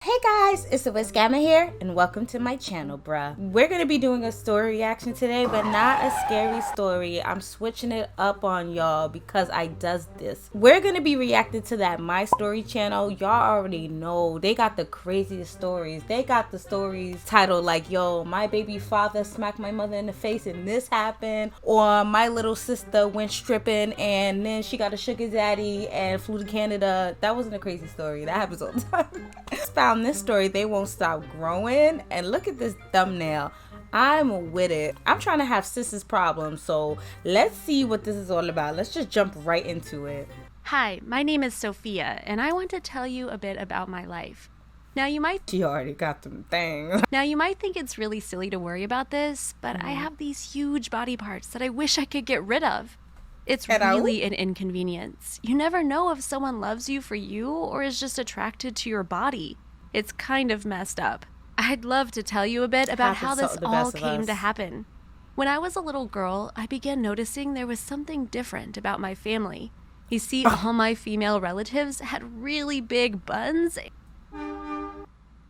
Hey guys, it's TheWizGamma here, and welcome to my channel, bruh. We're gonna be doing a story reaction today, but not a scary story. I'm switching it up on y'all because I does this. We're gonna be reacting to that My Story channel. Y'all already know they got the craziest stories. They got the stories titled like, yo, my baby father smacked my mother in the face and this happened, or my little sister went stripping and then she got a sugar daddy and flew to Canada. That wasn't a crazy story. That happens all the time. Found this story, They Won't Stop Growing, and look at this thumbnail. I'm with it. I'm trying to have sisters problems, so let's see what this is all about. Let's just jump right into it. Hi, my name is Sophia, and I want to tell you a bit about my life. Now you might She already got them things. think it's really silly to worry about this, but I have these huge body parts that I wish I could get rid of. It's really an inconvenience. You never know if someone loves you for you or is just attracted to your body. It's kind of messed up. I'd love to tell you a bit about how this all came to happen. When I was a little girl, I began noticing there was something different about my family. You see, all my female relatives had really big buns.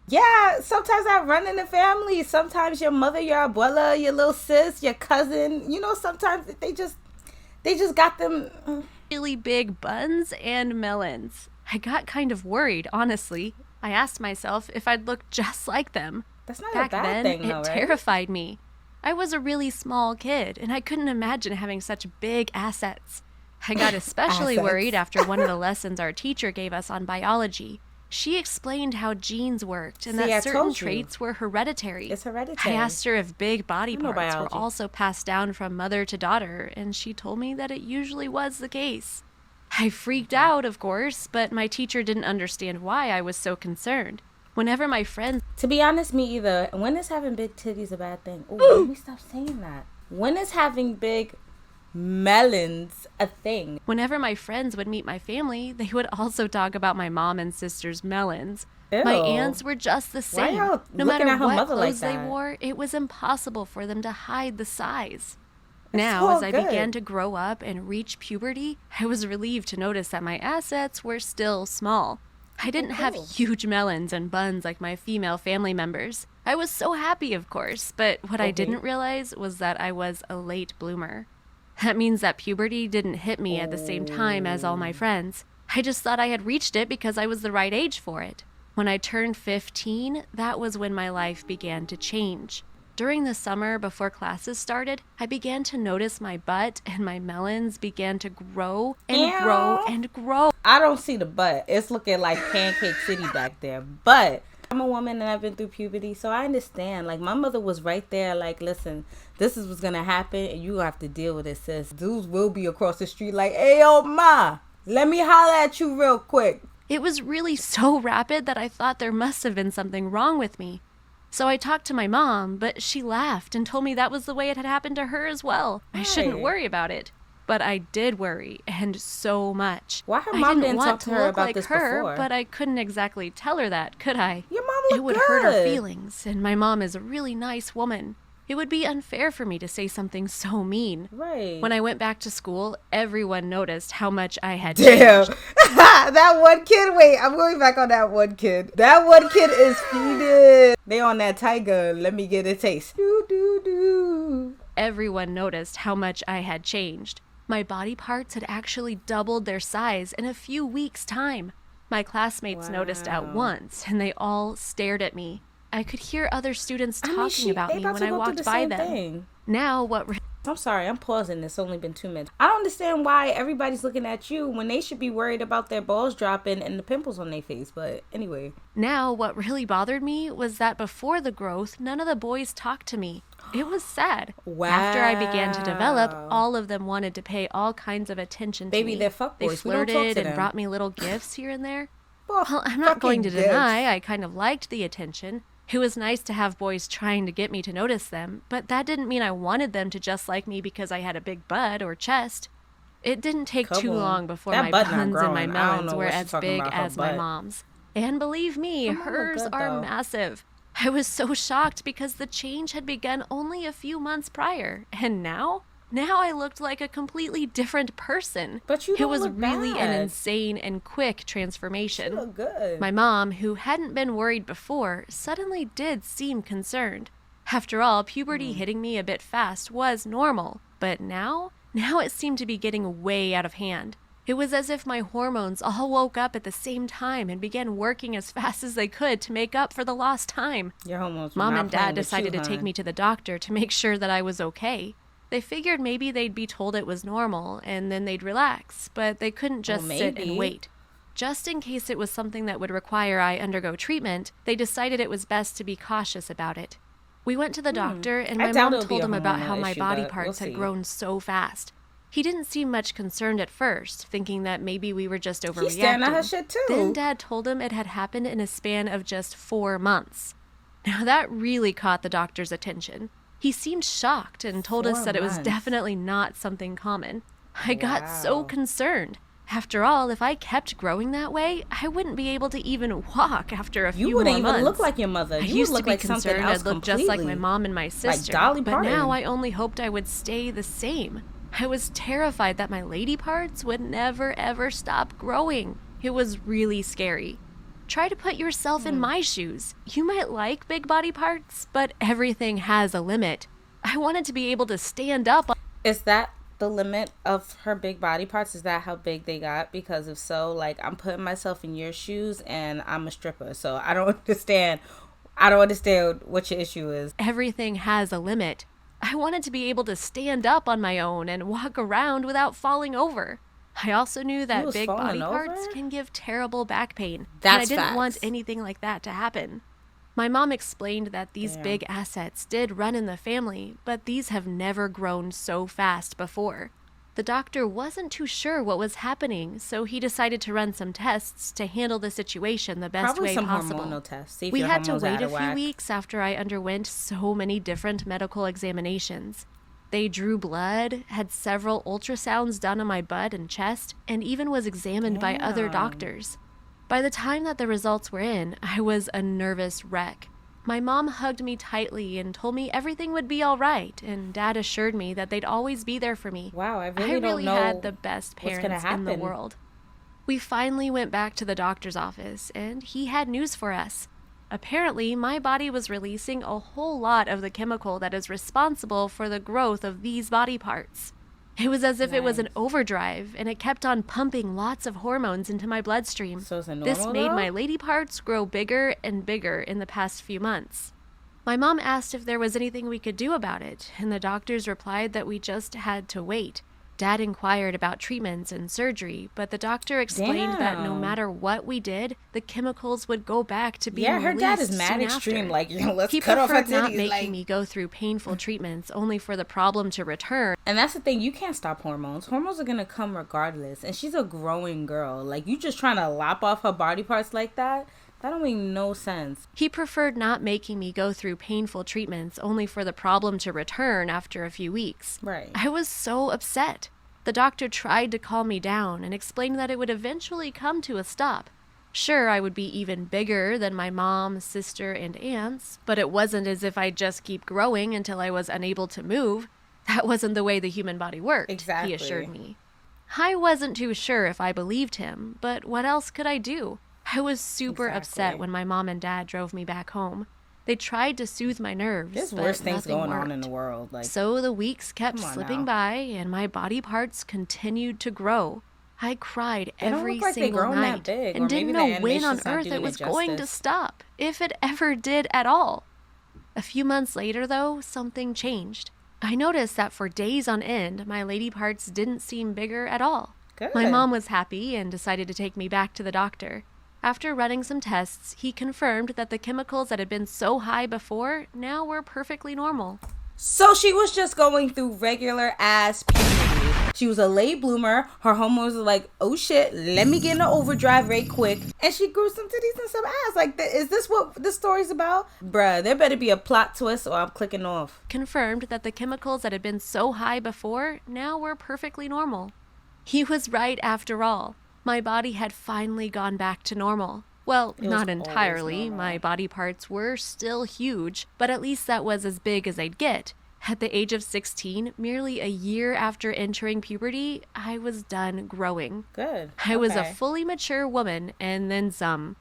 Yeah, sometimes I run in the family. Sometimes your mother, your abuela, your little sis, your cousin, sometimes they just got them Really big buns and melons. I got kind of worried, honestly. I asked myself if I'd look just like them. That's not Back a bad then, thing, though, it right? terrified me. I was a really small kid, and I couldn't imagine having such big assets. I got especially worried after one of the lessons our teacher gave us on biology. She explained how genes worked and that certain traits were hereditary. It's hereditary. I asked her if big body parts biology. were also passed down from mother to daughter, and she told me that it usually was the case. I freaked out, of course, but my teacher didn't understand why I was so concerned. Whenever my friends... To be honest, me either. When is having big titties a bad thing? Oh, let me stop saying that. When is having big melons a thing? Whenever my friends would meet my family, they would also talk about my mom and sister's melons. Ew. My aunts were just the same. Why y'all No looking matter at her what mother like clothes they that? wore, it was impossible for them to hide the size. It's Now, all as I good. began to grow up and reach puberty, I was relieved to notice that my assets were still small. I didn't have huge melons and buns like my female family members. I was so happy, of course, but what I didn't realize was that I was a late bloomer. That means that puberty didn't hit me at the same time as all my friends. I just thought I had reached it because I was the right age for it. When I turned 15, that was when my life began to change. During the summer before classes started, I began to notice my butt and my melons began to grow and grow and grow. I don't see the butt. It's looking like Pancake City back there. But I'm a woman and I've been through puberty, so I understand. Like, my mother was right there, like, listen, this is what's gonna happen and you have to deal with it, sis. Dudes will be across the street like, hey, yo, ma, let me holler at you real quick. It was really so rapid that I thought there must have been something wrong with me. So I talked to my mom, but she laughed and told me that was the way it had happened to her as well. I shouldn't worry about it. But I did worry, and so much. Why her mom didn't talk to her about like this her, before? but I couldn't exactly tell her that, could I? Your mom looked It would hurt her feelings, and my mom is a really nice woman. It would be unfair for me to say something so mean. Right. When I went back to school, everyone noticed how much I had Damn. changed. That one kid, wait, I'm going back on that one kid. That one kid is feeding. They on that tiger, let me get a taste. Do, do, do. Everyone noticed how much I had changed. My body parts had actually doubled their size in a few weeks' time. My classmates noticed at once, and they all stared at me. I could hear other students talking about me when I walked by them. Now, I'm sorry, I'm pausing. It's only been 2 minutes. I don't understand why everybody's looking at you when they should be worried about their balls dropping and the pimples on their face. But anyway. Now, what really bothered me was that before the growth, none of the boys talked to me. It was sad. Wow. After I began to develop, all of them wanted to pay all kinds of attention to me. Baby, they're fuckboys. They flirted and brought me little gifts here and there. Well, I'm not going to deny I kind of liked the attention. It was nice to have boys trying to get me to notice them, but that didn't mean I wanted them to just like me because I had a big butt or chest. It didn't take too long before my buns and my melons were as big as my mom's. And believe me, hers are massive. I was so shocked because the change had begun only a few months prior, and now Now I looked like a completely different person. But you It don't was look really an bad. insane and quick You transformation. look good. My mom, who hadn't been worried before, suddenly did seem concerned. After all, puberty hitting me a bit fast was normal, but now it seemed to be getting way out of hand. It was as if my hormones all woke up at the same time and began working as fast as they could to make up for the lost time. Your hormones were Mom not and playing Dad with decided you, to take hon. me to the doctor to make sure that I was okay. They figured maybe they'd be told it was normal and then they'd relax, but they couldn't just sit and maybe. wait. Just in case it was something that would require I undergo treatment, they decided it was best to be cautious about it. We went to the doctor, and I my doubt mom it'll be told a him about how hormonal my issue, body but parts we'll had see. grown so fast. He didn't seem much concerned at first, thinking that maybe we were just overreacting. He's staring at her shit too. Then Dad told him it had happened in a span of just 4 months. Now that really caught the doctor's attention. He seemed shocked and told us 4 that it was months. definitely not something common. I got so Wow. concerned. After all, if I kept growing that way, I wouldn't be able to even walk after a few You more wouldn't even months. look like your mother. I You used would to look be like something concerned else I'd look just like my completely. mom and my sister. Dolly but Parton. now I only hoped I would stay the same. I was terrified that my lady parts would never ever stop growing. It was really scary. Try to put yourself in my shoes. You might like big body parts, but everything has a limit. I wanted to be able to stand up. Is that the limit of her big body parts? Is that how big they got? Because if so, like, I'm putting myself in your shoes and I'm a stripper, so I don't understand what your issue is. Everything has a limit. I wanted to be able to stand up on my own and walk around without falling over. I also knew that was big falling body parts over? can give terrible back pain. That's and I didn't want facts. anything like that to happen. My mom explained that these Damn. big assets did run in the family, but these have never grown so fast before. The doctor wasn't too sure what was happening, so he decided to run some tests to handle the situation the best Probably way some possible. hormonal tests. See if We your had to hormones are wait out a of few whack. weeks after I underwent so many different medical examinations. They drew blood, had several ultrasounds done on my butt and chest, and even was examined by other Damn. doctors. By the time that the results were in, I was a nervous wreck. My mom hugged me tightly and told me everything would be all right, and Dad assured me that they'd always be there for me. Wow, I really don't know had the best what's gonna parents in the happen. world. We finally went back to the doctor's office, and he had news for us. Apparently, my body was releasing a whole lot of the chemical that is responsible for the growth of these body parts. It was as if it was an Nice. overdrive, and it kept on pumping lots of hormones into my bloodstream. So is it This normal, made though? my lady parts grow bigger and bigger in the past few months. My mom asked if there was anything we could do about it, and the doctors replied that we just had to wait. Dad inquired about treatments and surgery, but the doctor explained that no Damn. matter what we did, the chemicals would go back to being Yeah, her dad is released mad soon extreme. after. Like, let's He cut off her preferred not titties. making Like, me go through painful treatments only for the problem to return. and that's the thing. You can't stop hormones. Hormones are gonna come regardless. And she's a growing girl. Like, you just trying to lop off her body parts like that? That don't make no sense. He preferred not making me go through painful treatments only for the problem to return after a few weeks. Right. I was so upset. The doctor tried to calm me down and explained that it would eventually come to a stop. Sure, I would be even bigger than my mom, sister, and aunts, but it wasn't as if I'd just keep growing until I was unable to move. That wasn't the way the human body worked, Exactly. he assured me. I wasn't too sure if I believed him, but what else could I do? I was super upset Exactly. when my mom and dad drove me back home. They tried to soothe my nerves, There's but worse things nothing going on in worked. the world. Like, So the weeks kept Come on slipping now. by, and my body parts continued to grow. I cried They don't every look like they single grown that night big, or and didn't maybe know the when on animation's not earth doing it was it going to justice. stop, if it ever did at all. A few months later, though, something changed. I noticed that for days on end, my lady parts didn't seem bigger at all. good. My mom was happy and decided to take me back to the doctor. After running some tests, he confirmed that the chemicals that had been so high before now were perfectly normal. So she was just going through regular ass puberty. She was a late bloomer. Her hormones were like, oh shit, let me get in an overdrive right quick. And she grew some titties and some ass. Like, is this what this story's about? Bruh, there better be a plot twist or I'm clicking off. Confirmed that the chemicals that had been so high before now were perfectly normal. He was right after all. My body had finally gone back to normal. Well, It was not always entirely. normal. My body parts were still huge, but at least that was as big as I'd get. At the age of 16, merely a year after entering puberty, I was done growing. Good. I was a Okay. fully mature woman and then some.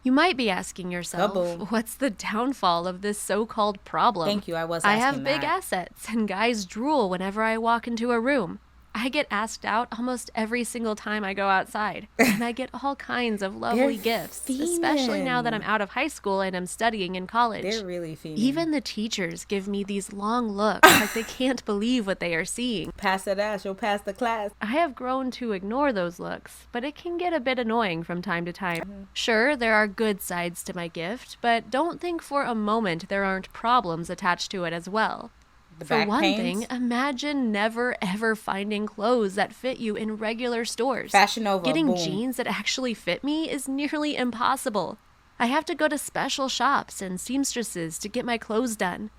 You might be asking yourself, Kaboom. what's the downfall of this so-called problem? Thank you. I was I asking have big that. assets, and guys drool whenever I walk into a room. I get asked out almost every single time I go outside, and I get all kinds of lovely gifts, especially now that I'm fiending. out of high school and I'm studying in college. They're really fiending. Even the teachers give me these long looks like they can't believe what they are seeing. Pass that ass, you'll pass the class. I have grown to ignore those looks, but it can get a bit annoying from time to time. Sure, there are good sides to my gift, but don't think for a moment there aren't problems attached to it as well. The For back one pains. thing, imagine never ever finding clothes that fit you in regular stores. Fashion Nova, Getting boom. jeans that actually fit me is nearly impossible. I have to go to special shops and seamstresses to get my clothes done.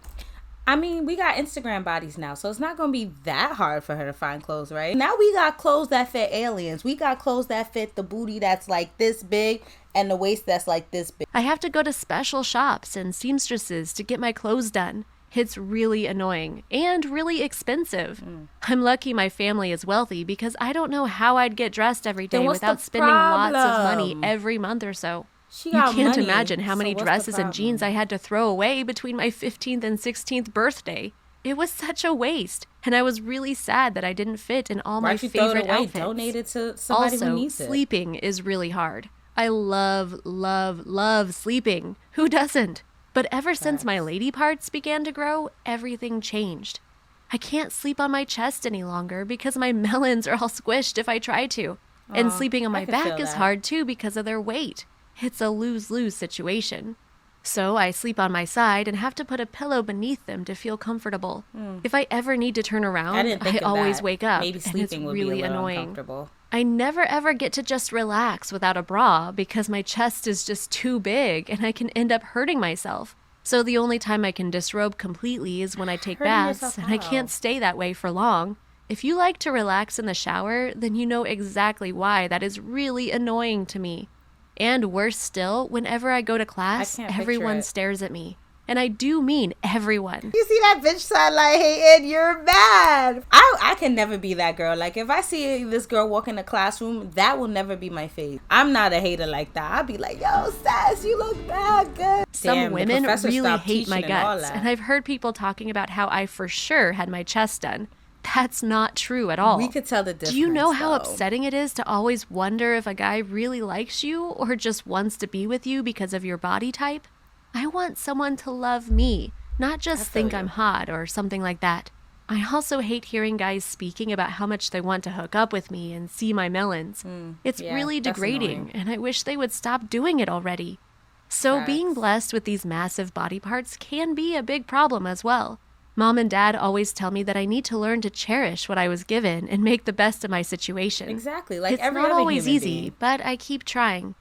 I mean, we got Instagram bodies now, so it's not going to be that hard for her to find clothes, right? Now we got clothes that fit aliens. We got clothes that fit the booty that's like this big and the waist that's like this big. I have to go to special shops and seamstresses to get my clothes done. It's really annoying and really expensive. I'm lucky my family is wealthy because I don't know how I'd get dressed every Then day what's without the spending lots of money problem? every month or so. She You got can't money, imagine how so many what's the dresses and jeans I problem? had to throw away between my 15th and 16th birthday. It was such a waste, and I was really sad that I didn't fit in all my Why'd you throw it favorite away? outfits. Donate it to somebody who Also, needs it. sleeping is really hard. I love, love, love sleeping. Who doesn't? But ever since my lady parts began to grow, everything changed. I can't sleep on my chest any longer because my melons are all squished if I try to. And Aw, sleeping on I my could back feel is that. hard too because of their weight. It's a lose-lose situation. So I sleep on my side and have to put a pillow beneath them to feel comfortable. If I ever need to turn around, I didn't think of always that. wake up, Maybe and it's sleeping would really be a little annoying. uncomfortable. I never ever get to just relax without a bra because my chest is just too big and I can end up hurting myself. So the only time I can disrobe completely is when I take Hurting baths, yourself and I how? can't stay that way for long. If you like to relax in the shower, then you know exactly why that is really annoying to me. And worse still, whenever I go to class, can't picture everyone it. stares at me. And I do mean everyone. You see that bitch sidelight hating, you're mad. I can never be that girl. Like, if I see this girl walk in the classroom, that will never be my fave. I'm not a hater like that. I'll be like, yo, Sass, you look bad good. Some Damn, the women professor really stopped hate my teaching and all guts, that. and I've heard people talking about how I for sure had my chest done. That's not true at all. We could tell the difference. Do you know how though. upsetting it is to always wonder if a guy really likes you or just wants to be with you because of your body type? I want someone to love me, not just feel think you. I'm hot or something like that. I also hate hearing guys speaking about how much they want to hook up with me and see my melons. It's yeah, really that's degrading, annoying. and I wish they would stop doing it already. So being Facts. blessed with these massive body parts can be a big problem as well. Mom and Dad always tell me that I need to learn to cherish what I was given and make the best of my situation. Exactly, like It's every not other always human easy, being. but I keep trying.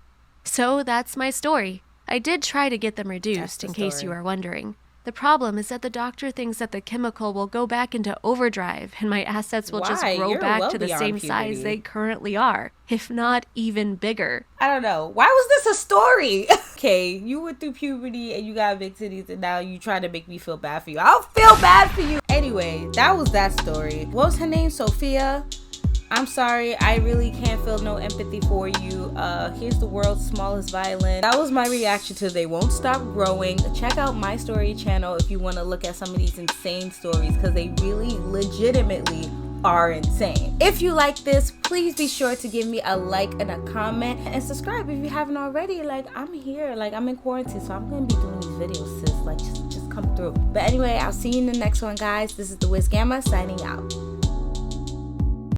So that's my story. I did try to get them reduced, the in case you story. are wondering. The problem is that the doctor thinks that the chemical will go back into overdrive and my assets will just Why? grow You're back well to the beyond same size puberty. they currently are, if not even bigger. I don't know. Why was this a story? Okay, you went through puberty and you got big titties and now you trying to make me feel bad for you. I don't feel bad for you. Anyway, that was that story. What was her name? Sophia? I'm sorry, I really can't feel no empathy for you. Here's the world's smallest violin. That was my reaction to They Won't Stop Growing. Check out my story channel if you want to look at some of these insane stories, because they really legitimately are insane. If you like this, please be sure to give me a like and a comment and subscribe if you haven't already. Like, I'm here, like I'm in quarantine, so I'm gonna be doing these videos, sis. Like, just come through. But anyway, I'll see you in the next one, guys. This is TheWizGamma signing out.